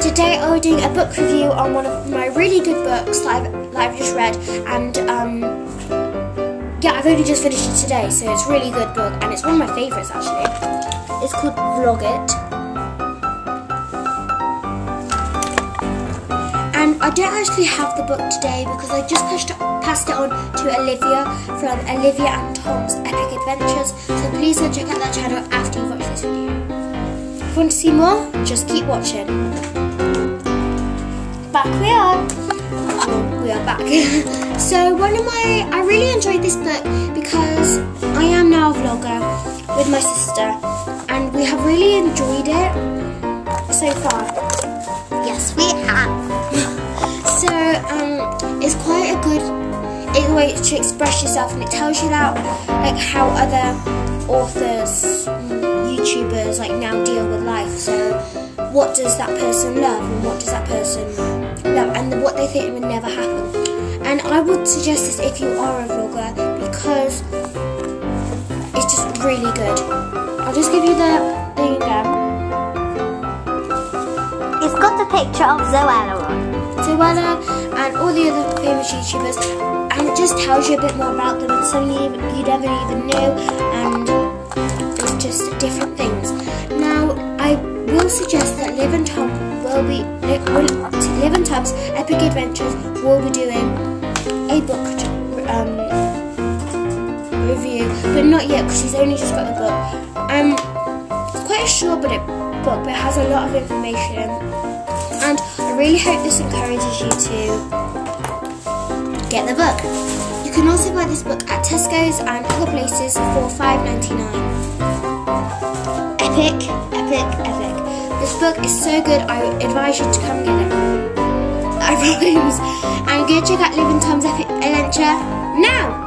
today I'll be doing a book review on one of my really good books that I've just read, and yeah, I've only just finished it today, so it's a really good book, and it's one of my favourites actually. It's called Vlog It. And I don't actually have the book today because I just passed it on to Olivia from Olivia and Tom's Epic Adventures, so please go check out that channel after you've watched this video. If you want to see more, just keep watching. Back we are. We are back. So I really enjoyed this book because I am now a vlogger with my sister and we have really enjoyed it so far. Yes, we have. So it's quite a good way to express yourself, and it tells you that like how other authors, YouTubers like now deal with life. So what does that person love and what does that person love, and what they think would never happen. And I would suggest this if you are a vlogger because it's just really good. I'll just give you the thing again. It's got a picture of Zoella on. Zoella and all the other famous YouTubers, and it just tells you a bit more about them and something you never even knew, and it's just different things. Now I will suggest that Liv and Tom's Epic Adventures will be doing a book review, but not yet because she's only just got the book. It's quite a short book, but it has a lot of information, and I really hope this encourages you to get the book. You can also buy this book at Tesco's and other places for £5.99. Epic, epic, epic. This book is so good, I advise you to come and get it. I promise. And go check out Liv and Tom's Epic Adventure now!